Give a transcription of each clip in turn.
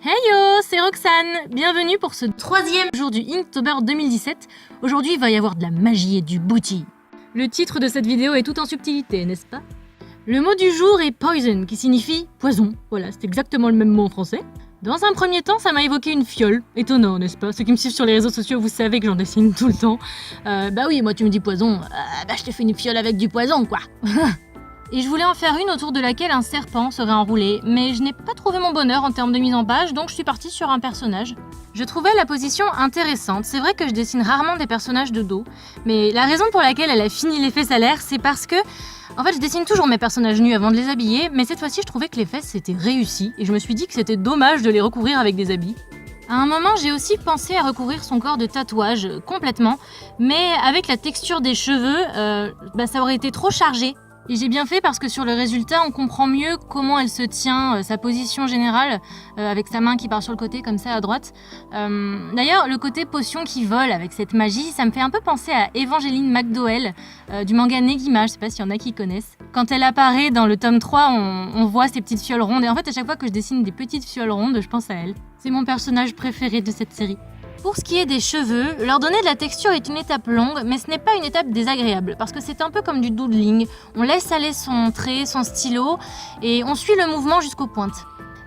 Hey yo, c'est Roxane. Bienvenue pour ce troisième jour du Inktober 2017. Aujourd'hui, il va y avoir de la magie et du booty. Le titre de cette vidéo est tout en subtilité, n'est-ce pas? Le mot du jour est poison, qui signifie poison. Voilà, c'est exactement le même mot en français. Dans un premier temps, ça m'a évoqué une fiole. Étonnant, n'est-ce pas? Ceux qui me suivent sur les réseaux sociaux, vous savez que j'en dessine tout le temps. Bah oui, moi tu me dis poison, je te fais une fiole avec du poison, quoi. Et je voulais en faire une autour de laquelle un serpent serait enroulé, mais je n'ai pas trouvé mon bonheur en termes de mise en page, donc je suis partie sur un personnage. Je trouvais la position intéressante. C'est vrai que je dessine rarement des personnages de dos, mais la raison pour laquelle elle a fini l'effet salaire, c'est parce que, en fait, je dessine toujours mes personnages nus avant de les habiller, mais cette fois-ci, je trouvais que les fesses étaient réussies, et je me suis dit que c'était dommage de les recouvrir avec des habits. À un moment, j'ai aussi pensé à recouvrir son corps de tatouages complètement, mais avec la texture des cheveux, ça aurait été trop chargé. Et j'ai bien fait parce que sur le résultat, on comprend mieux comment elle se tient, sa position générale, avec sa main qui part sur le côté comme ça à droite. D'ailleurs, le côté potion qui vole avec cette magie, ça me fait un peu penser à Evangeline McDowell du manga Negima, je sais pas s'il y en a qui connaissent. Quand elle apparaît dans le tome 3, on voit ces petites fioles rondes et en fait à chaque fois que je dessine des petites fioles rondes, je pense à elle. C'est mon personnage préféré de cette série. Pour ce qui est des cheveux, leur donner de la texture est une étape longue, mais ce n'est pas une étape désagréable, parce que c'est un peu comme du doodling. On laisse aller son trait, son stylo, et on suit le mouvement jusqu'aux pointes.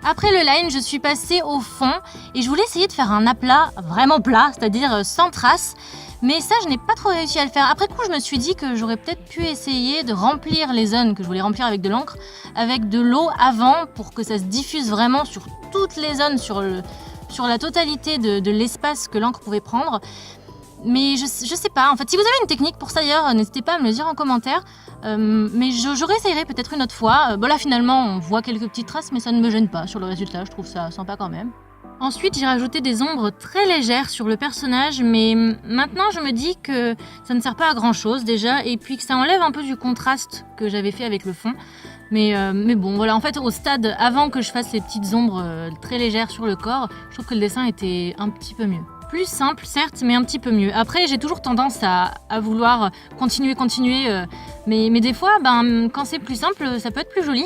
Après le line, je suis passée au fond, et je voulais essayer de faire un aplat vraiment plat, c'est-à-dire sans traces, mais ça, je n'ai pas trop réussi à le faire. Après coup, je me suis dit que j'aurais peut-être pu essayer de remplir les zones que je voulais remplir avec de l'encre, avec de l'eau avant, pour que ça se diffuse vraiment sur toutes les zones, sur la totalité de l'espace que l'encre pouvait prendre. Mais je sais pas, en fait, si vous avez une technique pour ça d'ailleurs, n'hésitez pas à me le dire en commentaire. Mais je réessayerai peut-être une autre fois. Là finalement, on voit quelques petites traces, mais ça ne me gêne pas sur le résultat, je trouve ça sympa quand même. Ensuite, j'ai rajouté des ombres très légères sur le personnage, mais maintenant je me dis que ça ne sert pas à grand chose déjà, et puis que ça enlève un peu du contraste que j'avais fait avec le fond. Mais bon, voilà, en fait, au stade, avant que je fasse les petites ombres très légères sur le corps, je trouve que le dessin était un petit peu mieux. Plus simple, certes, mais un petit peu mieux. Après, j'ai toujours tendance à vouloir continuer, mais des fois, quand c'est plus simple, ça peut être plus joli.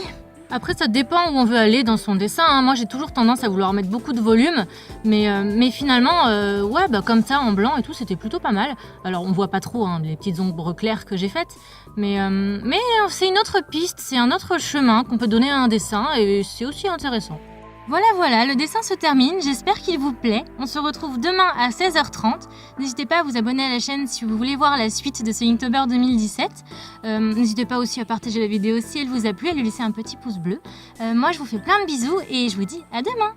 Après, ça dépend où on veut aller dans son dessin, hein. Moi, j'ai toujours tendance à vouloir mettre beaucoup de volume, mais finalement, comme ça, en blanc et tout, c'était plutôt pas mal. Alors, on voit pas trop les petites ombres claires que j'ai faites, mais c'est une autre piste, c'est un autre chemin qu'on peut donner à un dessin, et c'est aussi intéressant. Voilà, le dessin se termine, j'espère qu'il vous plaît. On se retrouve demain à 16h30. N'hésitez pas à vous abonner à la chaîne si vous voulez voir la suite de ce Inktober 2017. N'hésitez pas aussi à partager la vidéo si elle vous a plu, à lui laisser un petit pouce bleu. Moi je vous fais plein de bisous et je vous dis à demain.